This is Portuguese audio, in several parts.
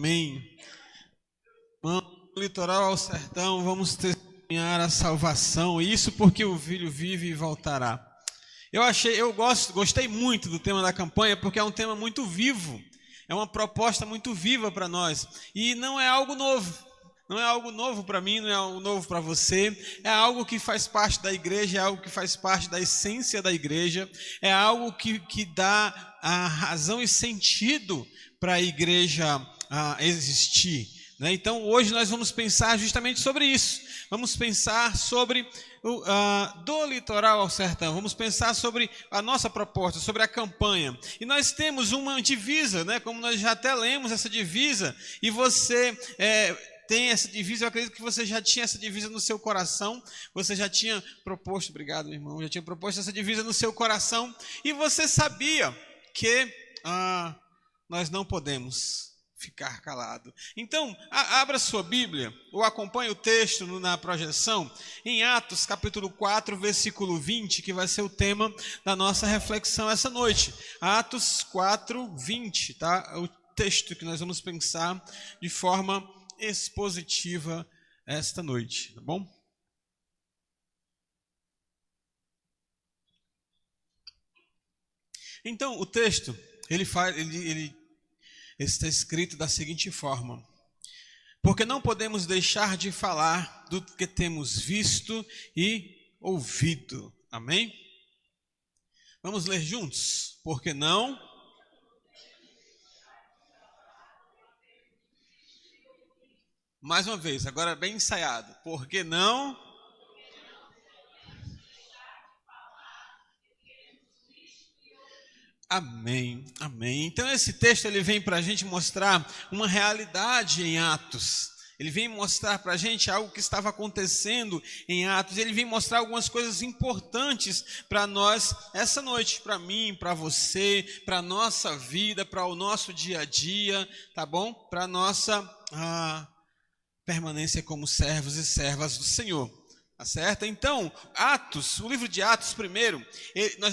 Amém. Vamos do litoral ao sertão, vamos testemunhar a salvação. Isso porque o Filho vive e voltará. Gostei muito do tema da campanha, porque é um tema muito vivo. É uma proposta muito viva para nós. E não é algo novo. Não é algo novo para mim, não é algo novo para você. É algo que faz parte da igreja, é algo que faz parte da essência da igreja. É algo que dá a razão e sentido para a igreja existir. Né? Então, hoje nós vamos pensar justamente sobre isso. Vamos pensar sobre do litoral ao sertão. Vamos pensar sobre a nossa proposta, sobre a campanha. E nós temos uma divisa, né? Como nós já até lemos essa divisa, e você tem essa divisa, eu acredito que você já tinha essa divisa no seu coração, você já tinha proposto, obrigado, meu irmão, já tinha proposto essa divisa no seu coração, e você sabia que nós não podemos ficar calado. Então, abra sua Bíblia, ou acompanhe o texto na projeção, em Atos capítulo 4, versículo 20, que vai ser o tema da nossa reflexão essa noite. Atos 4, 20, tá? O texto que nós vamos pensar de forma expositiva esta noite, tá bom? Então, o texto, ele está escrito da seguinte forma: porque não podemos deixar de falar do que temos visto e ouvido. Amém? Vamos ler juntos? Porque não? Mais uma vez, agora bem ensaiado. Porque não? Amém, amém. Então esse texto ele vem para a gente mostrar uma realidade em Atos. Ele vem mostrar para a gente algo que estava acontecendo em Atos. Ele vem mostrar algumas coisas importantes para nós essa noite, para mim, para você, para a nossa vida, para o nosso dia a dia, tá bom? Para a nossa permanência como servos e servas do Senhor. Tá certo? Então, Atos, o livro de Atos primeiro,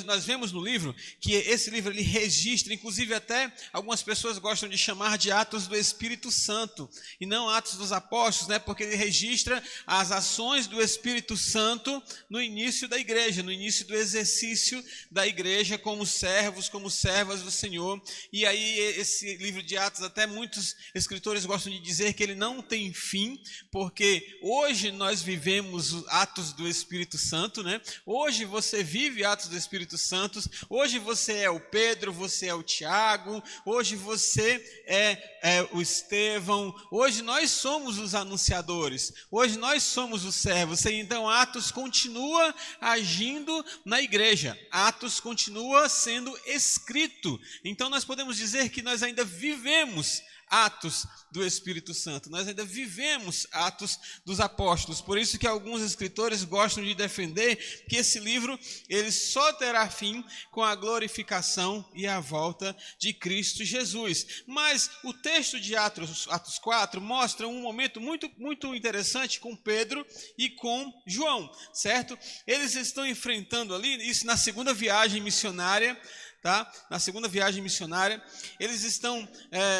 nós vemos no livro que esse livro ele registra, inclusive até algumas pessoas gostam de chamar de Atos do Espírito Santo, e não Atos dos Apóstolos, né? Porque ele registra as ações do Espírito Santo no início da igreja, no início do exercício da igreja como servos, como servas do Senhor. E aí esse livro de Atos, até muitos escritores gostam de dizer que ele não tem fim, porque hoje nós vivemos Atos do Espírito Santo, né? Hoje você vive Atos do Espírito Santo. Hoje você é o Pedro, você é o Tiago. Hoje você é o Estevão. Hoje nós somos os anunciadores. Hoje nós somos os servos. Então Atos continua agindo na igreja. Atos continua sendo escrito. Então nós podemos dizer que nós ainda vivemos Atos do Espírito Santo. Nós ainda vivemos Atos dos Apóstolos. Por isso que alguns escritores gostam de defender que esse livro ele só terá fim com a glorificação e a volta de Cristo Jesus. Mas o texto de Atos 4 mostra um momento muito, muito interessante com Pedro e com João, certo? Eles estão enfrentando ali, isso na segunda viagem missionária, tá? Na segunda viagem missionária, eles estão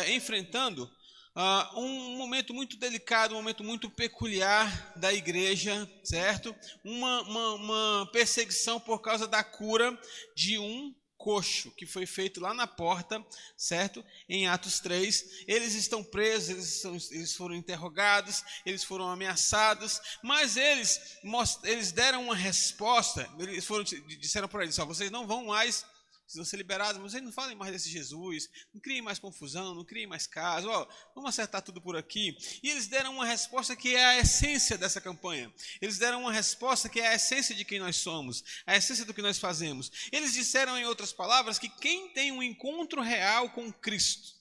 enfrentando um momento muito delicado, um momento muito peculiar da igreja, certo? Uma perseguição por causa da cura de um coxo, que foi feito lá na porta, certo? Em Atos 3, eles estão presos, eles foram interrogados, eles foram ameaçados, mas eles deram uma resposta, disseram para eles, vocês não vão mais, vocês vão ser liberados, mas vocês não falem mais desse Jesus, não criem mais confusão, não criem mais caso, vamos acertar tudo por aqui. E eles deram uma resposta que é a essência dessa campanha. Eles deram uma resposta que é a essência de quem nós somos, a essência do que nós fazemos. Eles disseram, em outras palavras, que quem tem um encontro real com Cristo,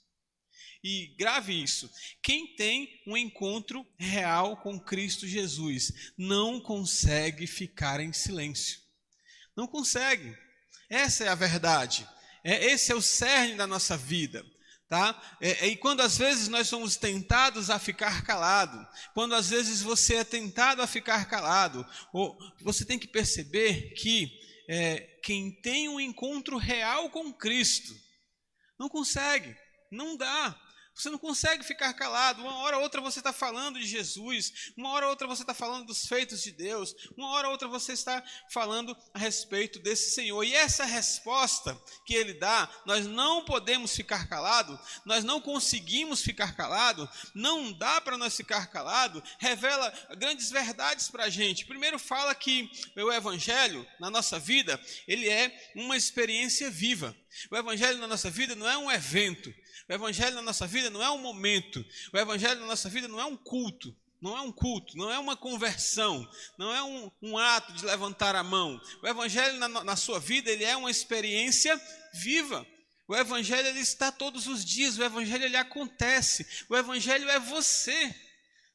e grave isso, quem tem um encontro real com Cristo Jesus, não consegue ficar em silêncio. Não consegue. Essa é a verdade, esse é o cerne da nossa vida, tá? E quando às vezes nós somos tentados a ficar calado, quando às vezes você é tentado a ficar calado, você tem que perceber que quem tem um encontro real com Cristo, não consegue, não dá, Você não consegue ficar calado. Uma hora ou outra você está falando de Jesus. Uma hora ou outra você está falando dos feitos de Deus. Uma hora ou outra você está falando a respeito desse Senhor. E essa resposta que Ele dá, nós não podemos ficar calado. Nós não conseguimos ficar calado. Não dá para nós ficar calado. Revela grandes verdades para a gente. Primeiro fala que o Evangelho, na nossa vida, ele é uma experiência viva. O Evangelho na nossa vida não é um evento. O Evangelho na nossa vida não é um momento. O Evangelho na nossa vida não é um culto. Não é um culto, não é uma conversão, não é um ato de levantar a mão. O Evangelho na sua vida, ele é uma experiência viva. O Evangelho, ele está todos os dias. O Evangelho, ele acontece. O Evangelho é você.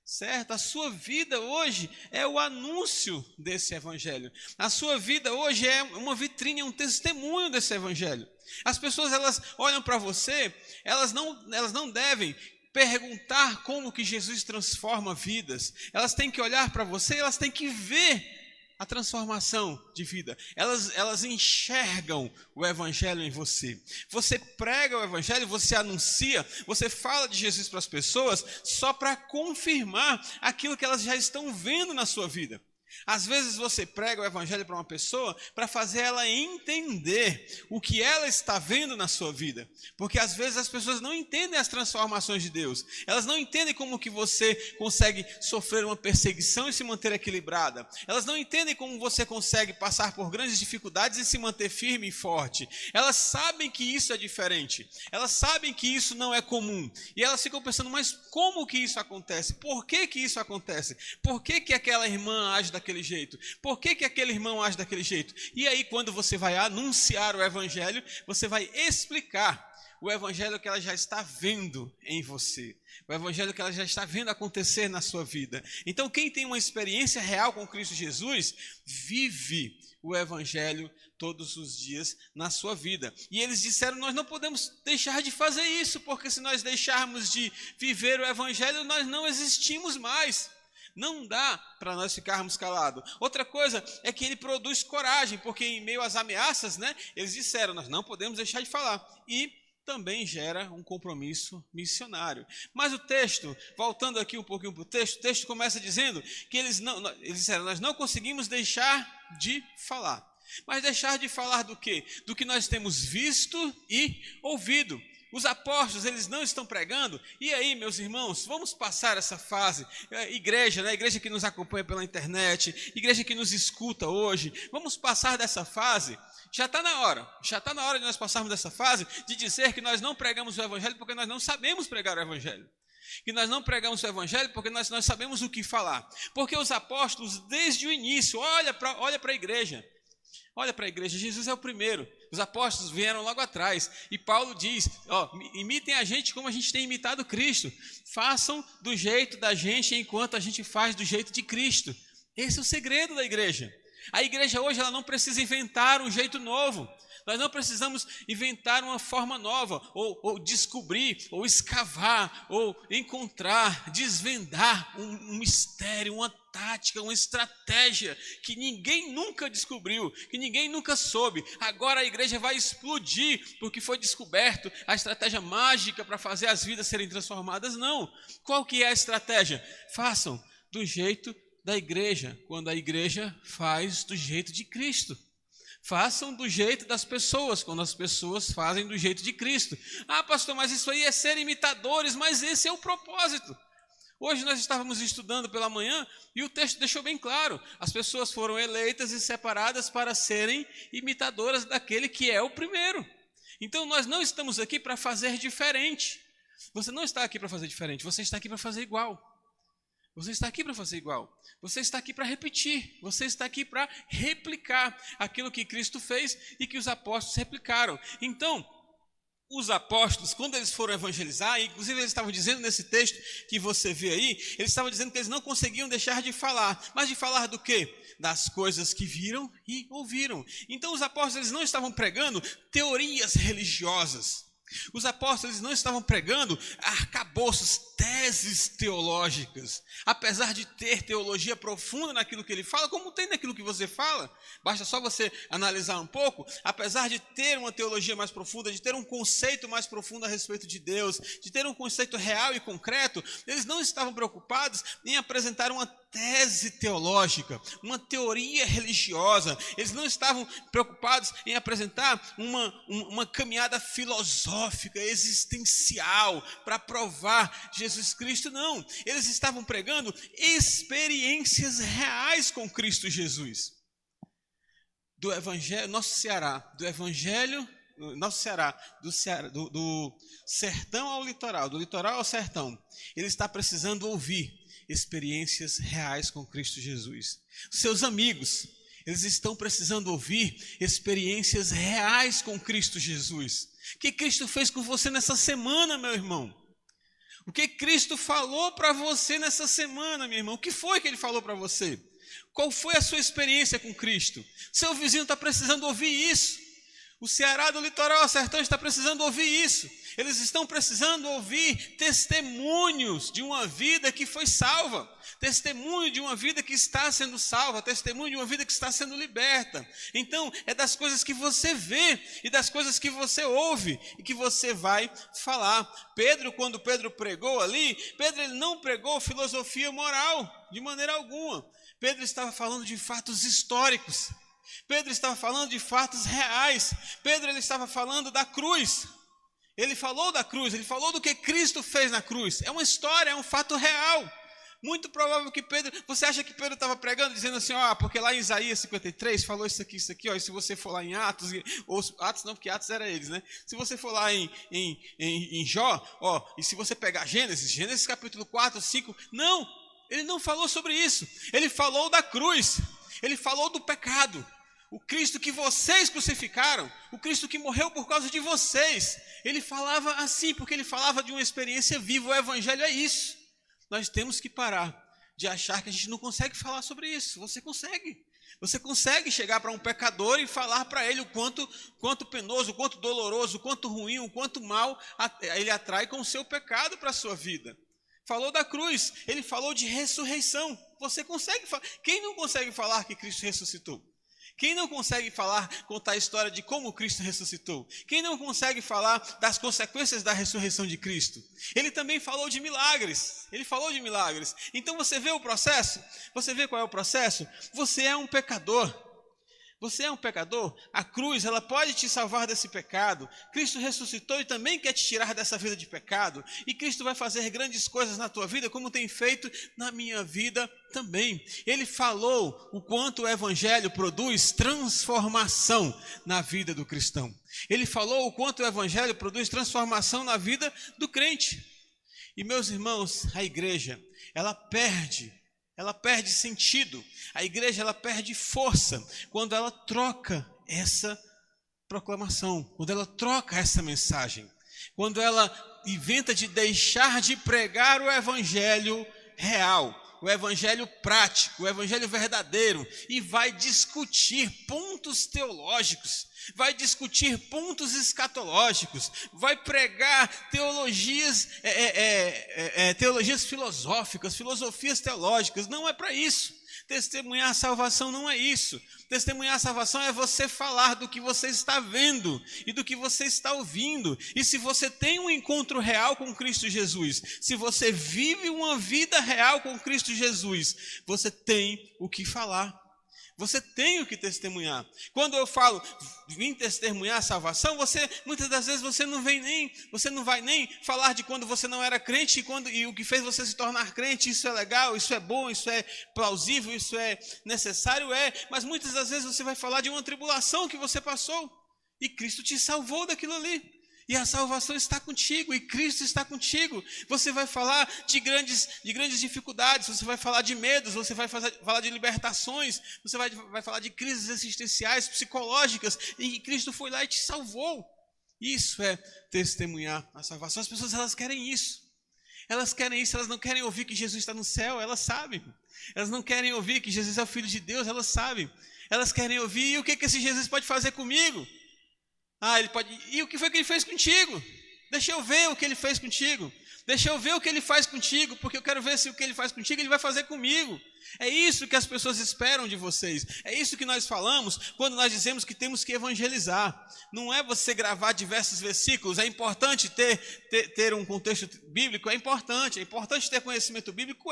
Certo? A sua vida hoje é o anúncio desse Evangelho. A sua vida hoje é uma vitrine, um testemunho desse Evangelho. As pessoas, elas olham para você, elas não devem perguntar como que Jesus transforma vidas. Elas têm que olhar para você, elas têm que ver a transformação de vida. Elas enxergam o Evangelho em você. Você prega o Evangelho, você anuncia, você fala de Jesus para as pessoas só para confirmar aquilo que elas já estão vendo na sua vida. Às vezes você prega o Evangelho para uma pessoa para fazer ela entender o que ela está vendo na sua vida. Porque às vezes as pessoas não entendem as transformações de Deus. Elas não entendem como que você consegue sofrer uma perseguição e se manter equilibrada. Elas não entendem como você consegue passar por grandes dificuldades e se manter firme e forte. Elas sabem que isso é diferente. Elas sabem que isso não é comum. E elas ficam pensando, mas como que isso acontece? Por que que isso acontece? Por que que aquela irmã age daquele jeito? Por que que aquele irmão age daquele jeito? E aí, quando você vai anunciar o Evangelho, você vai explicar o Evangelho que ela já está vendo em você. O Evangelho que ela já está vendo acontecer na sua vida. Então, quem tem uma experiência real com Cristo Jesus, vive o Evangelho todos os dias na sua vida. E eles disseram, nós não podemos deixar de fazer isso, porque se nós deixarmos de viver o Evangelho, nós não existimos mais. Não dá para nós ficarmos calados. Outra coisa é que ele produz coragem, porque em meio às ameaças, eles disseram, nós não podemos deixar de falar. E também gera um compromisso missionário. Mas o texto, voltando aqui um pouquinho para o texto começa dizendo que eles disseram, nós não conseguimos deixar de falar. Mas deixar de falar do quê? Do que nós temos visto e ouvido. Os apóstolos, eles não estão pregando. E aí, meus irmãos, vamos passar essa fase. Igreja, igreja que nos acompanha pela internet, igreja que nos escuta hoje, vamos passar dessa fase. Já está na hora de nós passarmos dessa fase, de dizer que nós não pregamos o Evangelho porque nós não sabemos pregar o Evangelho. Que nós não pregamos o Evangelho porque nós sabemos o que falar. Porque os apóstolos, desde o início, olha para a igreja. Olha para a igreja, Jesus é o primeiro. Os apóstolos vieram logo atrás. E Paulo diz, imitem a gente como a gente tem imitado Cristo. Façam do jeito da gente enquanto a gente faz do jeito de Cristo. Esse é o segredo da igreja. A igreja hoje ela não precisa inventar um jeito novo. Nós não precisamos inventar uma forma nova, ou descobrir, ou escavar, ou encontrar, desvendar um mistério, uma tática, uma estratégia que ninguém nunca descobriu, que ninguém nunca soube. Agora a igreja vai explodir porque foi descoberto a estratégia mágica para fazer as vidas serem transformadas. Não. Qual que é a estratégia? Façam do jeito da igreja, quando a igreja faz do jeito de Cristo. Façam do jeito das pessoas, quando as pessoas fazem do jeito de Cristo. Ah, pastor, mas isso aí é ser imitadores, mas esse é o propósito. Hoje nós estávamos estudando pela manhã e o texto deixou bem claro. As pessoas foram eleitas e separadas para serem imitadoras daquele que é o primeiro. Então nós não estamos aqui para fazer diferente. Você não está aqui para fazer diferente, você está aqui para fazer igual. Você está aqui para fazer igual. Você está aqui para repetir. Você está aqui para replicar aquilo que Cristo fez e que os apóstolos replicaram. Então, os apóstolos, quando eles foram evangelizar, inclusive eles estavam dizendo nesse texto que você vê aí, eles estavam dizendo que eles não conseguiam deixar de falar. Mas de falar do quê? Das coisas que viram e ouviram. Então os apóstolos eles não estavam pregando teorias religiosas. Os apóstolos não estavam pregando arcabouços, teses teológicas. Apesar de ter teologia profunda naquilo que ele fala, como tem naquilo que você fala, basta só você analisar um pouco. Apesar de ter uma teologia mais profunda, de ter um conceito mais profundo a respeito de Deus, de ter um conceito real e concreto, eles não estavam preocupados em apresentar uma tese teológica, uma teoria religiosa. Eles não estavam preocupados em apresentar uma caminhada filosófica, existencial, para provar Jesus Cristo, não. Eles estavam pregando experiências reais com Cristo Jesus. Do Evangelho, do sertão ao litoral, do litoral ao sertão, ele está precisando ouvir experiências reais com Cristo Jesus. Seus amigos, eles estão precisando ouvir experiências reais com Cristo Jesus. O que Cristo fez com você nessa semana, meu irmão? O que Cristo falou para você nessa semana, meu irmão? O que foi que Ele falou para você? Qual foi a sua experiência com Cristo? Seu vizinho está precisando ouvir isso. O Ceará do litoral ao sertão está precisando ouvir isso. Eles estão precisando ouvir testemunhos de uma vida que foi salva, testemunho de uma vida que está sendo salva, testemunho de uma vida que está sendo liberta. Então, é das coisas que você vê e das coisas que você ouve e que você vai falar. Pedro, quando Pedro pregou ali, Pedro ele não pregou filosofia moral de maneira alguma. Pedro estava falando de fatos históricos. Pedro estava falando de fatos reais. Pedro ele estava falando da cruz. Ele falou da cruz, ele falou do que Cristo fez na cruz. É uma história, é um fato real. Muito provável que Pedro... Você acha que Pedro estava pregando, dizendo assim, porque lá em Isaías 53 falou isso aqui, e se você for lá em Atos, ou Atos não, porque Atos era eles, né? Se você for lá em Jó, e se você pegar Gênesis capítulo 4, 5, não, ele não falou sobre isso. Ele falou da cruz, ele falou do pecado. O Cristo que vocês crucificaram, o Cristo que morreu por causa de vocês. Ele falava assim, porque ele falava de uma experiência viva. O Evangelho é isso. Nós temos que parar de achar que a gente não consegue falar sobre isso. Você consegue. Você consegue chegar para um pecador e falar para ele o quanto penoso, o quanto doloroso, o quanto ruim, o quanto mal ele atrai com o seu pecado para a sua vida. Falou da cruz, ele falou de ressurreição. Você consegue falar. Quem não consegue falar que Cristo ressuscitou? Quem não consegue contar a história de como Cristo ressuscitou? Quem não consegue falar das consequências da ressurreição de Cristo? Ele também falou de milagres. Ele falou de milagres. Então você vê o processo? Você vê qual é o processo? Você é um pecador. Você é um pecador, a cruz ela pode te salvar desse pecado. Cristo ressuscitou e também quer te tirar dessa vida de pecado. E Cristo vai fazer grandes coisas na tua vida, como tem feito na minha vida também. Ele falou o quanto o Evangelho produz transformação na vida do cristão. Ele falou o quanto o Evangelho produz transformação na vida do crente. E meus irmãos, a igreja, ela perde sentido. A igreja ela perde força quando ela troca essa proclamação, quando ela troca essa mensagem, quando ela inventa de deixar de pregar o evangelho real, o evangelho prático, o evangelho verdadeiro, e vai discutir pontos teológicos, vai discutir pontos escatológicos, vai pregar teologias filosóficas, filosofias teológicas. Não é para isso. Testemunhar a salvação não é isso. Testemunhar a salvação é você falar do que você está vendo e do que você está ouvindo. E se você tem um encontro real com Cristo Jesus, se você vive uma vida real com Cristo Jesus, você tem o que falar. Você tem o que testemunhar. Quando eu falo, vim testemunhar a salvação, muitas das vezes você não vai nem falar de quando você não era crente e o que fez você se tornar crente. Isso é legal, isso é bom, isso é plausível, isso é necessário, mas muitas das vezes você vai falar de uma tribulação que você passou e Cristo te salvou daquilo ali. E a salvação está contigo, e Cristo está contigo. Você vai falar de grandes dificuldades, você vai falar de medos, você vai falar de libertações, você vai falar de crises existenciais, psicológicas, e Cristo foi lá e te salvou. Isso é testemunhar a salvação. As pessoas elas querem isso. Elas querem isso, elas não querem ouvir que Jesus está no céu, elas sabem. Elas não querem ouvir que Jesus é o Filho de Deus, elas sabem. Elas querem ouvir, e o que esse Jesus pode fazer comigo? Ele pode. E o que foi que ele fez contigo? Deixa eu ver o que ele fez contigo. Deixa eu ver o que ele faz contigo, porque eu quero ver se o que ele faz contigo, ele vai fazer comigo. É isso que as pessoas esperam de vocês. É isso que nós falamos quando nós dizemos que temos que evangelizar. Não é você gravar diversos versículos. É importante ter um contexto bíblico, é importante ter conhecimento bíblico,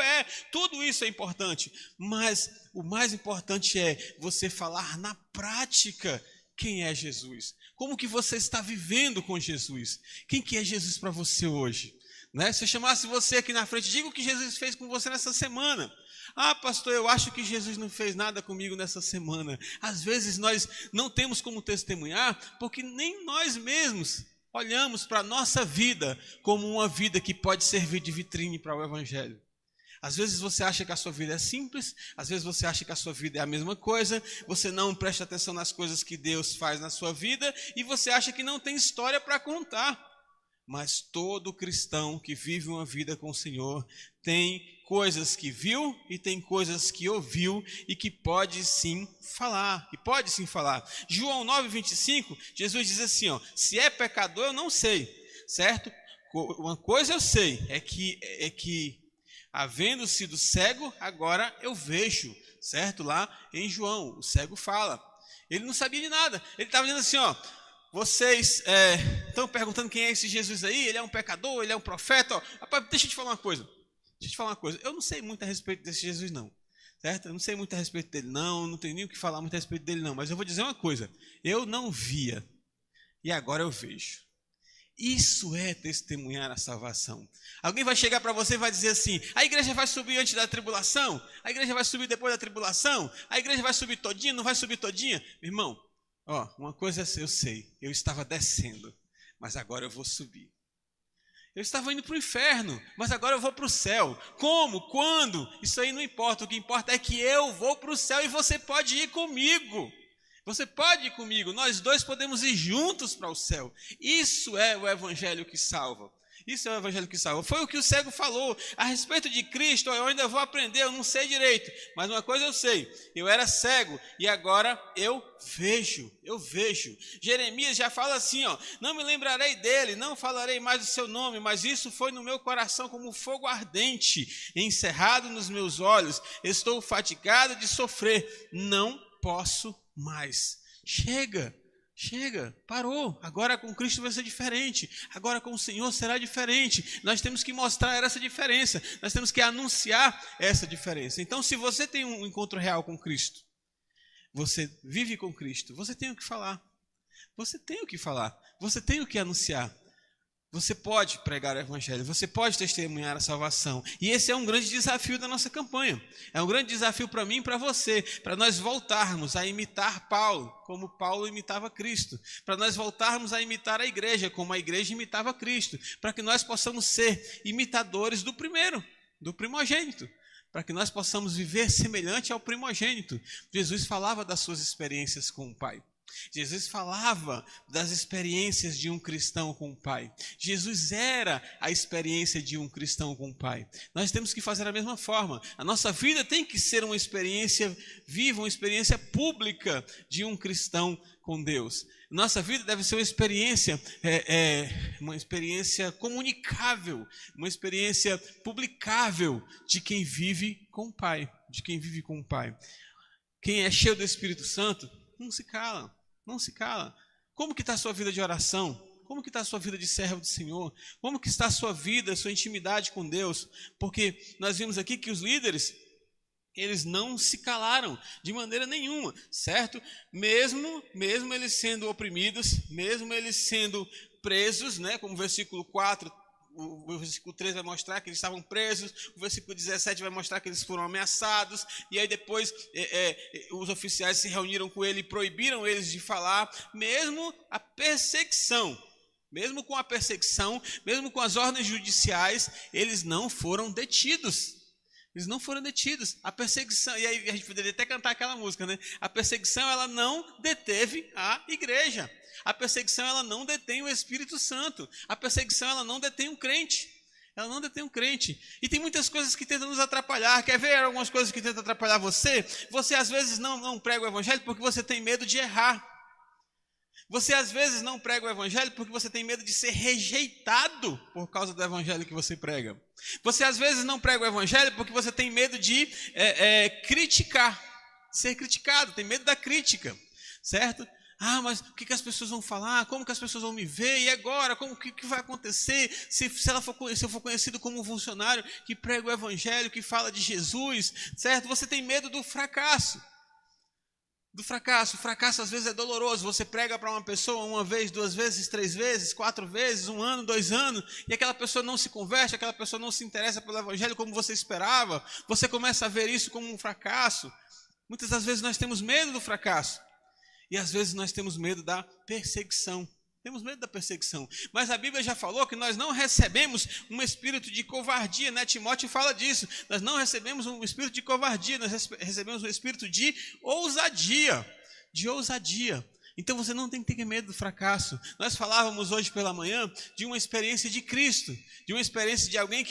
tudo isso é importante. Mas o mais importante é você falar na prática quem é Jesus. Como que você está vivendo com Jesus? Quem que é Jesus para você hoje? Né? Se eu chamasse você aqui na frente, diga o que Jesus fez com você nessa semana. Ah, pastor, eu acho que Jesus não fez nada comigo nessa semana. Às vezes nós não temos como testemunhar, porque nem nós mesmos olhamos para a nossa vida como uma vida que pode servir de vitrine para o Evangelho. Às vezes você acha que a sua vida é simples, às vezes você acha que a sua vida é a mesma coisa, você não presta atenção nas coisas que Deus faz na sua vida e você acha que não tem história para contar. Mas todo cristão que vive uma vida com o Senhor tem coisas que viu e tem coisas que ouviu e que pode sim falar. João 9,25, Jesus diz assim, se é pecador eu não sei, certo? Uma coisa eu sei, é que havendo sido cego, agora eu vejo, certo? Lá em João, o cego fala. Ele não sabia de nada, ele estava dizendo assim, vocês estão perguntando quem é esse Jesus aí, ele é um pecador, ele é um profeta, Rapaz, deixa eu te falar uma coisa, eu não sei muito a respeito desse Jesus não, certo? Eu não sei muito a respeito dele não tenho nem o que falar muito a respeito dele não, mas eu vou dizer uma coisa, eu não via, e agora eu vejo. Isso é testemunhar a salvação. Alguém vai chegar para você e vai dizer assim, a igreja vai subir antes da tribulação, a igreja vai subir depois da tribulação, a igreja vai subir todinha, não vai subir todinha? Meu irmão, uma coisa eu sei, eu estava descendo, mas agora eu vou subir. Eu estava indo para o inferno, mas agora eu vou para o céu. Como? Quando? Isso aí não importa, o que importa é que eu vou para o céu e você pode ir comigo. Você pode ir comigo, nós dois podemos ir juntos para o céu. Isso é o evangelho que salva. Foi o que o cego falou a respeito de Cristo. Eu ainda vou aprender, eu não sei direito, mas uma coisa eu sei, eu era cego e agora eu vejo. Jeremias já fala assim, não me lembrarei dele, não falarei mais do seu nome, mas isso foi no meu coração como fogo ardente, encerrado nos meus olhos. Estou fatigado de sofrer, não posso mais. Chega, parou. Agora com Cristo vai ser diferente. Agora com o Senhor será diferente. Nós temos que mostrar essa diferença. Nós temos que anunciar essa diferença. Então, se você tem um encontro real com Cristo, você vive com Cristo, você tem o que falar. Você tem o que anunciar. Você pode pregar o Evangelho, você pode testemunhar a salvação. E esse é um grande desafio da nossa campanha. É um grande desafio para mim e para você, para nós voltarmos a imitar Paulo, como Paulo imitava Cristo. Para nós voltarmos a imitar a igreja, como a igreja imitava Cristo. Para que nós possamos ser imitadores do primogênito. Para que nós possamos viver semelhante ao primogênito. Jesus falava das suas experiências com o Pai. Jesus falava das experiências de um cristão com o Pai. Jesus era a experiência de um cristão com o Pai. Nós temos que fazer da mesma forma. A nossa vida tem que ser uma experiência viva, uma experiência pública de um cristão com Deus. Nossa vida deve ser uma experiência comunicável, uma experiência publicável de quem vive com o Pai. Quem é cheio do Espírito Santo não se cala. Como que está a sua vida de oração? Como que está a sua vida de servo do Senhor? Como que está a sua vida, a sua intimidade com Deus? Porque nós vimos aqui que os líderes, eles não se calaram de maneira nenhuma, certo? Mesmo eles sendo oprimidos, mesmo eles sendo presos, né? Como o versículo 4, o versículo 3 vai mostrar que eles estavam presos, o versículo 17 vai mostrar que eles foram ameaçados, e aí depois os oficiais se reuniram com ele e proibiram eles de falar, mesmo com a perseguição, mesmo com as ordens judiciais, eles não foram detidos. A perseguição, e aí a gente poderia até cantar aquela música, né? A perseguição, ela não deteve a igreja. A perseguição, ela não detém o Espírito Santo. A perseguição, ela não detém um crente. E tem muitas coisas que tentam nos atrapalhar. Quer ver algumas coisas que tentam atrapalhar você? Você às vezes não prega o Evangelho porque você tem medo de errar. Você às vezes não prega o evangelho porque você tem medo de ser rejeitado por causa do evangelho que você prega. Você às vezes não prega o evangelho porque você tem medo de criticar, ser criticado, tem medo da crítica, certo? Mas o que as pessoas vão falar? Como que as pessoas vão me ver? E agora? O que vai acontecer se eu for conhecido como um funcionário que prega o evangelho, que fala de Jesus, certo? Você tem medo do fracasso. O fracasso às vezes é doloroso. Você prega para uma pessoa uma vez, 2 vezes, 3 vezes, 4 vezes, 1 ano, 2 anos, e aquela pessoa não se converte, aquela pessoa não se interessa pelo evangelho como você esperava. Você começa a ver isso como um fracasso. Muitas das vezes nós temos medo do fracasso, e às vezes nós temos medo da perseguição. Temos medo da perseguição. Mas a Bíblia já falou que nós não recebemos um espírito de covardia, né? Timóteo fala disso. Nós não recebemos um espírito de covardia, nós recebemos um espírito de ousadia. Então você não tem que ter medo do fracasso. Nós falávamos hoje pela manhã de uma experiência de Cristo, de uma experiência de alguém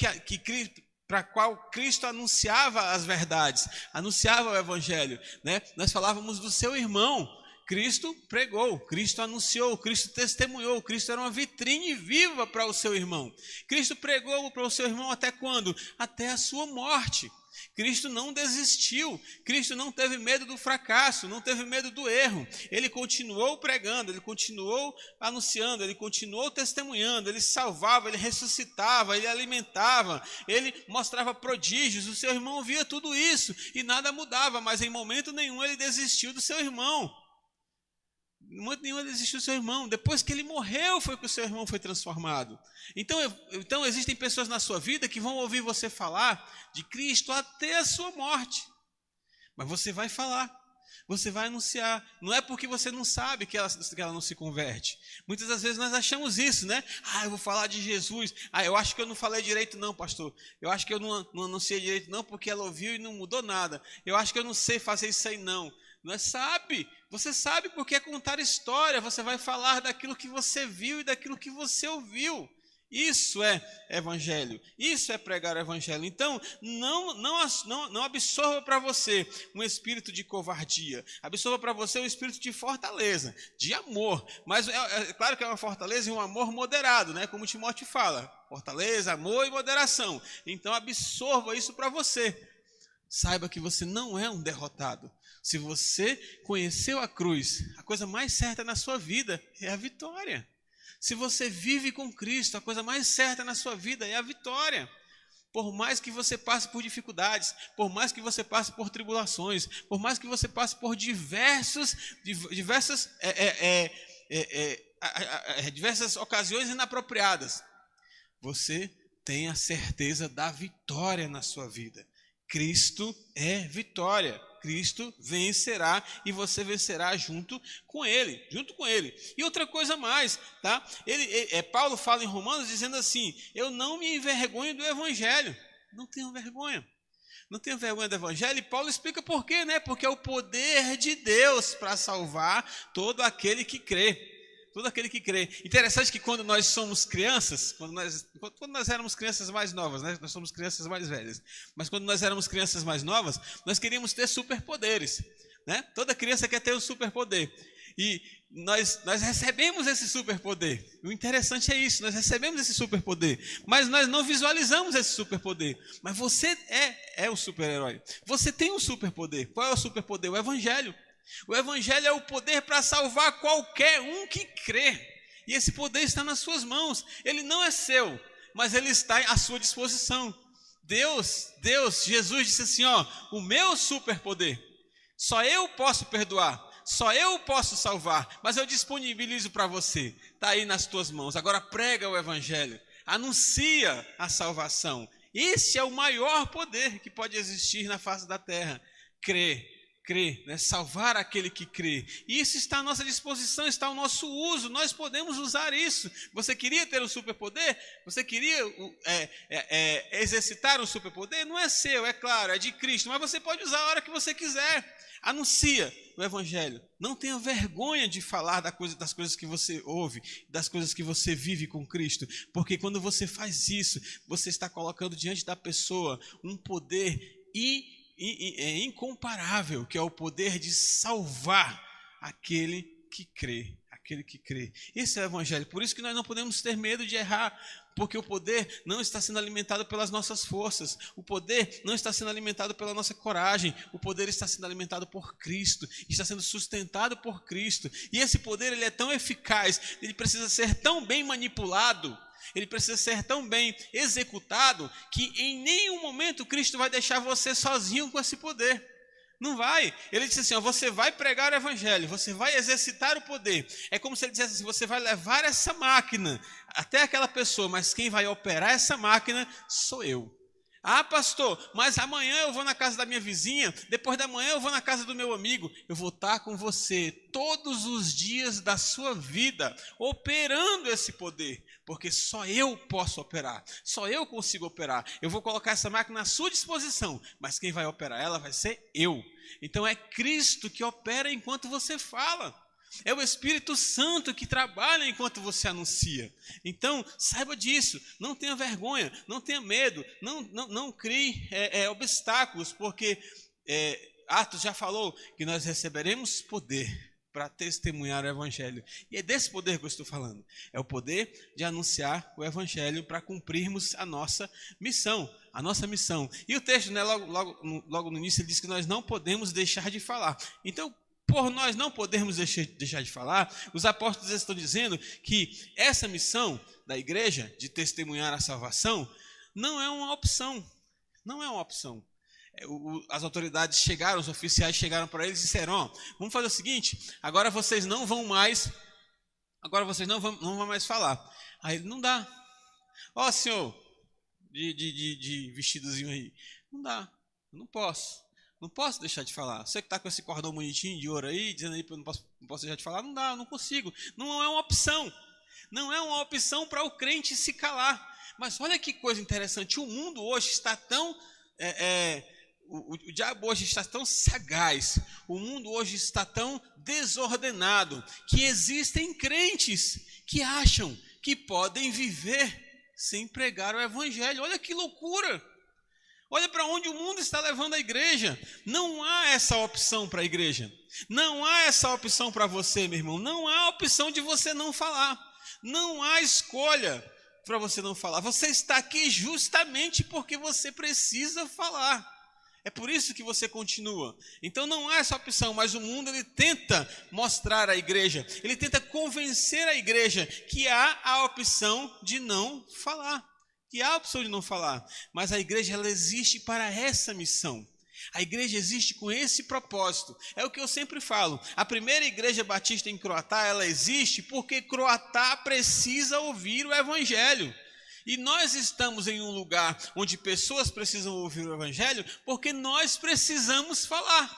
para a qual Cristo anunciava as verdades, anunciava o evangelho, né? Nós falávamos do seu irmão. Cristo pregou, Cristo anunciou, Cristo testemunhou, Cristo era uma vitrine viva para o seu irmão. Cristo pregou para o seu irmão até quando? Até a sua morte. Cristo não desistiu, Cristo não teve medo do fracasso, não teve medo do erro. Ele continuou pregando, ele continuou anunciando, ele continuou testemunhando, ele salvava, ele ressuscitava, ele alimentava, ele mostrava prodígios. O seu irmão via tudo isso e nada mudava, mas em momento nenhum ele desistiu do seu irmão. Em momento nenhum ele desistiu do seu irmão. Depois que ele morreu foi que o seu irmão foi transformado. Então existem pessoas na sua vida que vão ouvir você falar de Cristo até a sua morte. Mas você vai falar, você vai anunciar. Não é porque você não sabe que ela não se converte. Muitas das vezes nós achamos isso, né? Eu vou falar de Jesus. Eu acho que eu não falei direito não, pastor. Eu acho que eu não anunciei direito não, porque ela ouviu e não mudou nada. Eu acho que eu não sei fazer isso aí não. Você sabe porque é contar história. Você vai falar daquilo que você viu e daquilo que você ouviu. Isso é evangelho, isso é pregar o evangelho. Então, não absorva para você um espírito de covardia, absorva para você um espírito de fortaleza, de amor. Mas é claro que é uma fortaleza e um amor moderado, né? Como Timóteo fala, fortaleza, amor e moderação. Então, absorva isso para você. Saiba que você não é um derrotado. Se você conheceu a cruz, a coisa mais certa na sua vida é a vitória. Se você vive com Cristo, a coisa mais certa na sua vida é a vitória. Por mais que você passe por dificuldades, por mais que você passe por tribulações, por mais que você passe por diversas ocasiões inapropriadas, você tem a certeza da vitória na sua vida. Cristo é vitória. Cristo vencerá e você vencerá junto com Ele. E outra coisa mais, tá? Paulo fala em Romanos dizendo assim: eu não me envergonho do Evangelho. Não tenho vergonha do Evangelho. E Paulo explica por quê, né? Porque é o poder de Deus para salvar todo aquele que crê. Interessante que quando nós somos crianças, quando nós éramos crianças mais novas, né? Nós somos crianças mais velhas, mas quando nós éramos crianças mais novas, nós queríamos ter superpoderes, né? Toda criança quer ter um superpoder. E nós recebemos esse superpoder. O interessante é isso, nós recebemos esse superpoder, mas nós não visualizamos esse superpoder. Mas você é o super-herói. Você tem um superpoder. Qual é o superpoder? O Evangelho. O Evangelho é o poder para salvar qualquer um que crê. E esse poder está nas suas mãos. Ele não é seu, mas ele está à sua disposição. Jesus disse assim, o meu superpoder, só eu posso perdoar, só eu posso salvar, mas eu disponibilizo para você. Está aí nas tuas mãos. Agora prega o Evangelho, anuncia a salvação. Esse é o maior poder que pode existir na face da terra. Crer, né? Salvar aquele que crê. E isso está à nossa disposição, está ao nosso uso. Nós podemos usar isso. Você queria ter um superpoder? Você queria exercitar um superpoder? Não é seu, é claro, é de Cristo. Mas você pode usar a hora que você quiser. Anuncia o Evangelho. Não tenha vergonha de falar das coisas que você ouve, das coisas que você vive com Cristo. Porque quando você faz isso, você está colocando diante da pessoa um poder incomparável, que é o poder de salvar aquele que crê. aquele que crê. Esse é o evangelho. Por isso que nós não podemos ter medo de errar, porque o poder não está sendo alimentado pelas nossas forças. O poder não está sendo alimentado pela nossa coragem. O poder está sendo alimentado por Cristo, está sendo sustentado por Cristo. E esse poder, ele é tão eficaz, ele precisa ser tão bem manipulado, ele precisa ser tão bem executado, que em nenhum momento Cristo vai deixar você sozinho com esse poder. Não vai. Ele disse assim, ó, você vai pregar o evangelho, você vai exercitar o poder. É como se ele dissesse assim, você vai levar essa máquina até aquela pessoa, mas quem vai operar essa máquina sou eu. Ah, pastor, mas amanhã eu vou na casa da minha vizinha, depois da manhã eu vou na casa do meu amigo. Eu vou estar com você todos os dias da sua vida, operando esse poder, porque só eu posso operar, só eu consigo operar. Eu vou colocar essa máquina à sua disposição, mas quem vai operar ela vai ser eu. Então é Cristo que opera enquanto você fala. É o Espírito Santo que trabalha enquanto você anuncia. Então, saiba disso, não tenha vergonha, não tenha medo, não crie obstáculos, porque Atos já falou que nós receberemos poder para testemunhar o Evangelho. E é desse poder que eu estou falando. É o poder de anunciar o Evangelho para cumprirmos a nossa missão. A nossa missão. E o texto, né, logo no início, ele diz que nós não podemos deixar de falar. Então, por nós não podermos deixar de falar, os apóstolos estão dizendo que essa missão da igreja de testemunhar a salvação não é uma opção. Não é uma opção. As autoridades chegaram, os oficiais chegaram para eles e disseram, ó, vamos fazer o seguinte, agora vocês não vão mais falar. Aí ele, não dá. Ó, senhor, de vestidozinho aí, não dá, eu não posso. Não posso deixar de falar. Você que está com esse cordão bonitinho de ouro aí, dizendo aí que eu não posso deixar de falar, não dá, eu não consigo. Não é uma opção. Não é uma opção para o crente se calar. Mas olha que coisa interessante. O mundo hoje está tão... O diabo hoje está tão sagaz. O mundo hoje está tão desordenado que existem crentes que acham que podem viver sem pregar o evangelho. Olha que loucura. Olha para onde o mundo está levando a igreja. Não há essa opção para a igreja. Não há essa opção para você, meu irmão. Não há opção de você não falar. Não há escolha para você não falar. Você está aqui justamente porque você precisa falar. É por isso que você continua. Então não há essa opção, mas o mundo ele tenta mostrar à igreja, ele tenta convencer a igreja que há a opção de não falar. Que há a opção de não falar, mas a igreja ela existe para essa missão. A igreja existe com esse propósito. É o que eu sempre falo. A primeira igreja batista em Croatá, ela existe porque Croatá precisa ouvir o evangelho. E nós estamos em um lugar onde pessoas precisam ouvir o evangelho porque nós precisamos falar.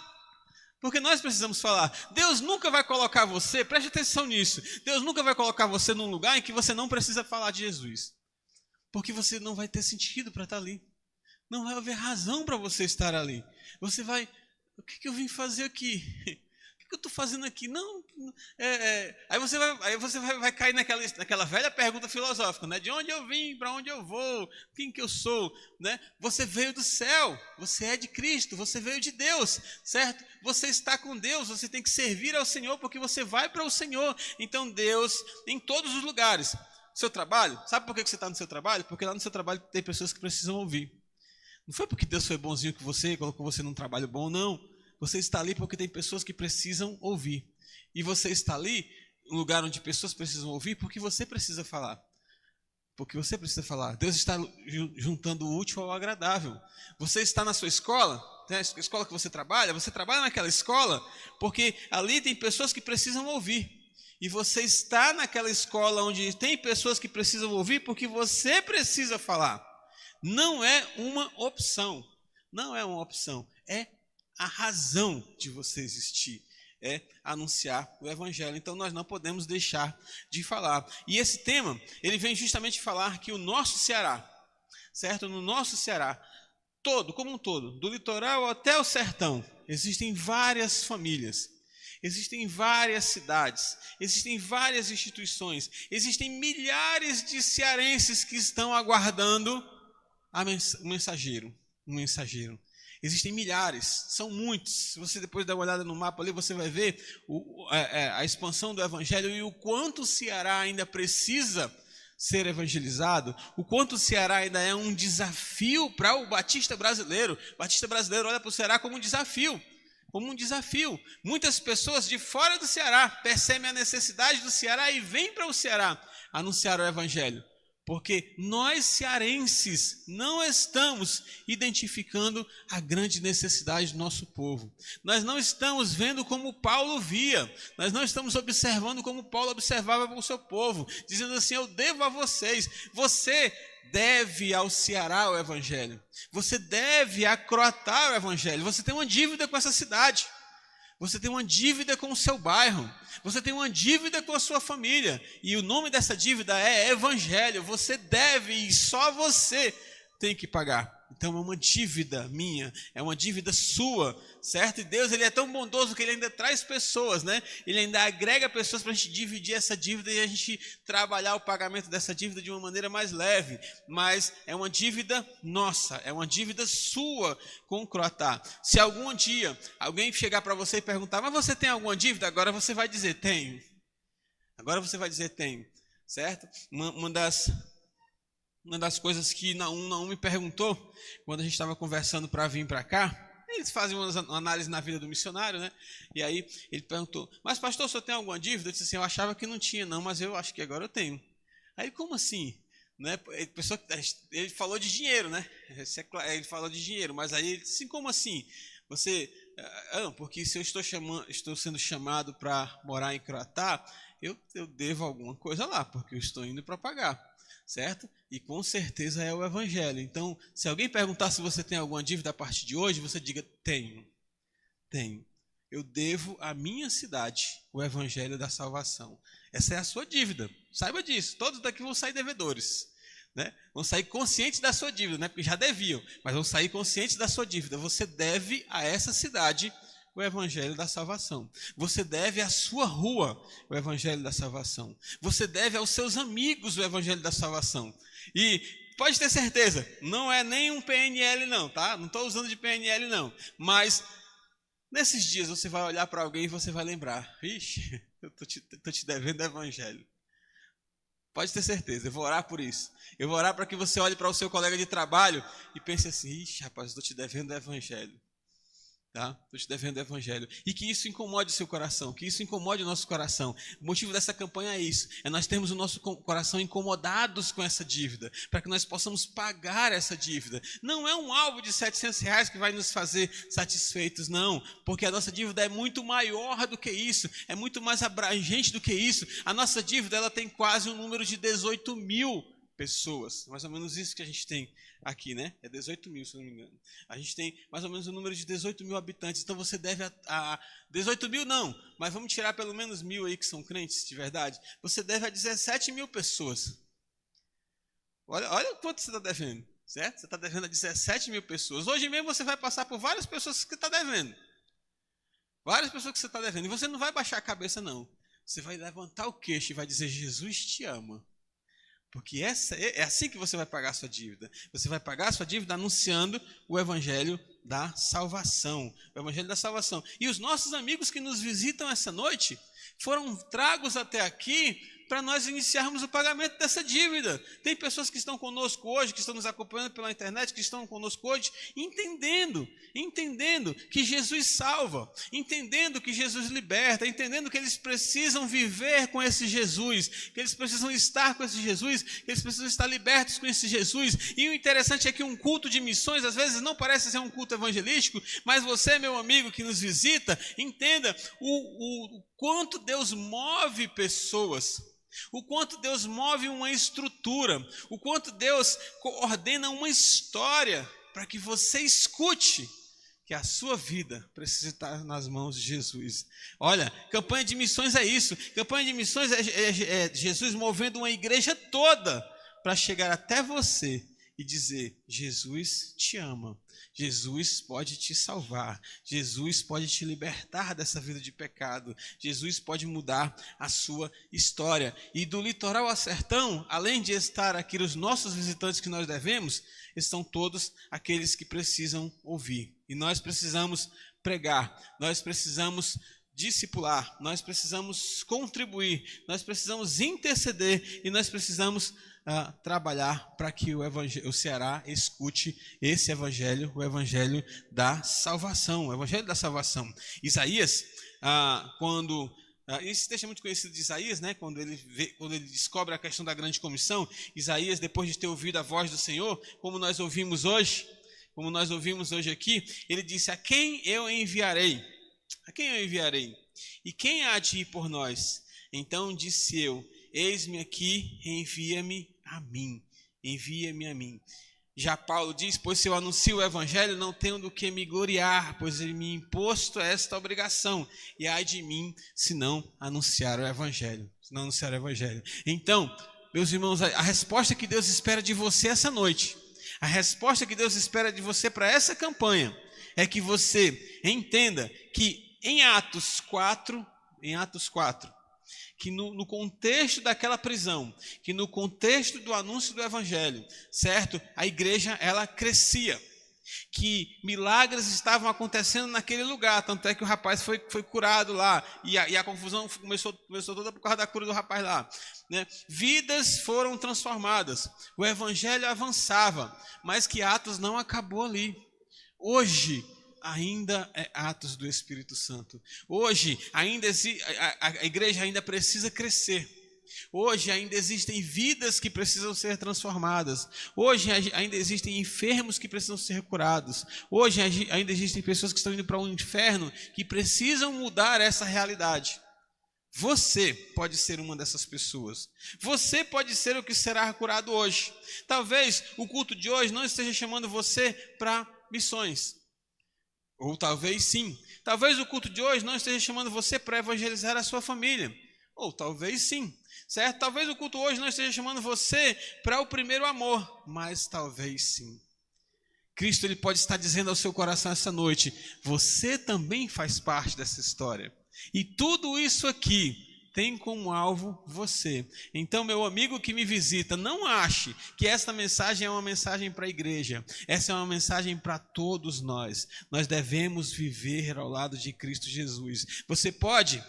Porque nós precisamos falar. Deus nunca vai colocar você, preste atenção nisso, Deus nunca vai colocar você num lugar em que você não precisa falar de Jesus. Porque você não vai ter sentido para estar ali. Não vai haver razão para você estar ali. Você vai, o que eu vim fazer aqui? O que eu estou fazendo aqui? Não, Aí você vai cair naquela velha pergunta filosófica, né? De onde eu vim, para onde eu vou, quem que eu sou, né? Você veio do céu, você é de Cristo, você veio de Deus, certo? Você está com Deus, você tem que servir ao Senhor porque você vai para o Senhor. Então Deus, em todos os lugares. Seu trabalho, sabe por que você está no seu trabalho? Porque lá no seu trabalho tem pessoas que precisam ouvir. Não foi porque Deus foi bonzinho com você, colocou você num trabalho bom, não. Você está ali porque tem pessoas que precisam ouvir. E você está ali, um lugar onde pessoas precisam ouvir, porque você precisa falar. Porque você precisa falar. Deus está juntando o útil ao agradável. Você está na sua escola, né? A escola que você trabalha naquela escola, porque ali tem pessoas que precisam ouvir. E você está naquela escola onde tem pessoas que precisam ouvir porque você precisa falar. Não é uma opção. Não é uma opção. É a razão de você existir. É anunciar o evangelho. Então nós não podemos deixar de falar. E esse tema, ele vem justamente falar que o nosso Ceará, certo? No nosso Ceará, como um todo, do litoral até o sertão, existem várias famílias. Existem várias cidades, existem várias instituições, existem milhares de cearenses que estão aguardando um mensageiro. Existem milhares, são muitos. Se você depois dar uma olhada no mapa ali, você vai ver a expansão do evangelho e o quanto o Ceará ainda precisa ser evangelizado, o quanto o Ceará ainda é um desafio para o batista brasileiro. O batista brasileiro olha para o Ceará como um desafio. Muitas pessoas de fora do Ceará percebem a necessidade do Ceará e vêm para o Ceará anunciar o evangelho. Porque nós cearenses não estamos identificando a grande necessidade do nosso povo. Nós não estamos vendo como Paulo via. Nós não estamos observando como Paulo observava o seu povo. Dizendo assim, eu devo a vocês. Você deve ao Ceará o evangelho. Você deve a Croatá o evangelho. Você tem uma dívida com essa cidade. Você tem uma dívida com o seu bairro. Você tem uma dívida com a sua família. E o nome dessa dívida é evangelho. Você deve e só você tem que pagar. Então é uma dívida minha, é uma dívida sua, certo? E Deus, ele é tão bondoso que ele ainda traz pessoas, né? Ele ainda agrega pessoas para a gente dividir essa dívida e a gente trabalhar o pagamento dessa dívida de uma maneira mais leve. Mas é uma dívida nossa, é uma dívida sua com o Croatá. Se algum dia alguém chegar para você e perguntar, mas você tem alguma dívida? Agora você vai dizer, tenho. Agora você vai dizer, tenho, certo? Uma das coisas que Naum me perguntou, quando a gente estava conversando para vir para cá, eles fazem uma análise na vida do missionário, né? E aí ele perguntou, mas pastor, o senhor tem alguma dívida? Eu disse assim, eu achava que não tinha não, mas eu acho que agora eu tenho. Aí como assim? Né? Ele falou de dinheiro, né? Ele falou de dinheiro, mas aí ele disse assim, como assim? Porque se eu estou sendo chamado para morar em Croatá, eu devo alguma coisa lá, porque eu estou indo para pagar. Certo? E com certeza é o evangelho. Então, se alguém perguntar se você tem alguma dívida a partir de hoje, você diga, tenho. Eu devo à minha cidade o evangelho da salvação. Essa é a sua dívida. Saiba disso. Todos daqui vão sair devedores. Né? Vão sair conscientes da sua dívida, né? Porque já deviam, mas vão sair conscientes da sua dívida. Você deve a essa cidade o evangelho da salvação. Você deve à sua rua o evangelho da salvação. Você deve aos seus amigos o evangelho da salvação. E pode ter certeza, não é nem um PNL não, tá? Não estou usando de PNL não. Mas nesses dias você vai olhar para alguém e você vai lembrar, ixi, eu tô te devendo evangelho. Pode ter certeza, eu vou orar por isso. Eu vou orar para que você olhe para o seu colega de trabalho e pense assim, ixi, rapaz, eu estou te devendo evangelho. Tá? Estou te devendo o evangelho. E que isso incomode o seu coração, que isso incomode o nosso coração. O motivo dessa campanha é isso, é nós termos o nosso coração incomodados com essa dívida, para que nós possamos pagar essa dívida. Não é um alvo de R$700 que vai nos fazer satisfeitos, não, porque a nossa dívida é muito maior do que isso, é muito mais abrangente do que isso. A nossa dívida, ela tem quase um número de 18 mil pessoas, mais ou menos isso que a gente tem aqui, né? É 18 mil, se não me engano. A gente tem mais ou menos um número de 18 mil habitantes, então você deve a 18 mil não, mas vamos tirar pelo menos 1.000 aí que são crentes de verdade. Você deve a 17 mil pessoas. Olha quanto você está devendo, certo? Você está devendo a 17 mil pessoas. Hoje mesmo você vai passar por várias pessoas que está devendo. Várias pessoas que você está devendo. E você não vai baixar a cabeça, não. Você vai levantar o queixo e vai dizer, Jesus te ama. Porque é assim que você vai pagar a sua dívida. Você vai pagar a sua dívida anunciando o evangelho da salvação. O evangelho da salvação. E os nossos amigos que nos visitam essa noite foram tragos até aqui para nós iniciarmos o pagamento dessa dívida. Tem pessoas que estão conosco hoje, que estão nos acompanhando pela internet, que estão conosco hoje, entendendo que Jesus salva, entendendo que Jesus liberta, entendendo que eles precisam viver com esse Jesus, que eles precisam estar com esse Jesus, que eles precisam estar libertos com esse Jesus. E o interessante é que um culto de missões, às vezes, não parece ser um culto evangelístico, mas você, meu amigo que nos visita, entenda o quanto Deus move pessoas, o quanto Deus move uma estrutura, o quanto Deus ordena uma história para que você escute que a sua vida precisa estar nas mãos de Jesus. Olha, campanha de missões é isso. Campanha de missões é Jesus movendo uma igreja toda para chegar até você e dizer, Jesus te ama. Jesus pode te salvar, Jesus pode te libertar dessa vida de pecado, Jesus pode mudar a sua história. E do litoral ao sertão, além de estar aqui os nossos visitantes que nós devemos, estão todos aqueles que precisam ouvir. E nós precisamos pregar, nós precisamos discipular, nós precisamos contribuir, nós precisamos interceder e nós precisamos trabalhar para que o Ceará escute esse evangelho, o evangelho da salvação, o evangelho da salvação. Isaías, esse texto é muito conhecido de Isaías, né? Quando ele descobre a questão da grande comissão, Isaías, depois de ter ouvido a voz do Senhor, como nós ouvimos hoje aqui, ele disse: a quem eu enviarei? A quem eu enviarei? E quem há de ir por nós? Então disse eu: eis-me aqui, envia-me a mim. Envia-me a mim. Já Paulo diz: pois se eu anuncio o evangelho, não tenho do que me gloriar, pois ele me imposto esta obrigação. E ai de mim, se não anunciar o evangelho. Então, meus irmãos, a resposta que Deus espera de você essa noite, a resposta que Deus espera de você para essa campanha, é que você entenda que em Atos 4, que no contexto daquela prisão, que no contexto do anúncio do evangelho, certo? A igreja, ela crescia, que milagres estavam acontecendo naquele lugar, tanto é que o rapaz foi curado lá, e a confusão começou toda por causa da cura do rapaz lá, né? Vidas foram transformadas, o evangelho avançava, mas que Atos não acabou ali. Hoje ainda é Atos do Espírito Santo. Hoje ainda a igreja ainda precisa crescer. Hoje ainda existem vidas que precisam ser transformadas. Hoje ainda existem enfermos que precisam ser curados. Hoje ainda existem pessoas que estão indo para o inferno que precisam mudar essa realidade. Você pode ser uma dessas pessoas. Você pode ser o que será curado hoje. Talvez o culto de hoje não esteja chamando você para missões. Ou talvez sim. Talvez o culto de hoje não esteja chamando você para evangelizar a sua família. Ou talvez sim. Certo? Talvez o culto hoje não esteja chamando você para o primeiro amor. Mas talvez sim. Cristo, ele pode estar dizendo ao seu coração essa noite: você também faz parte dessa história. E tudo isso aqui tem como alvo você. Então, meu amigo que me visita, não ache que esta mensagem é uma mensagem para a igreja. Essa é uma mensagem para todos nós. Nós devemos viver ao lado de Cristo Jesus. Você pode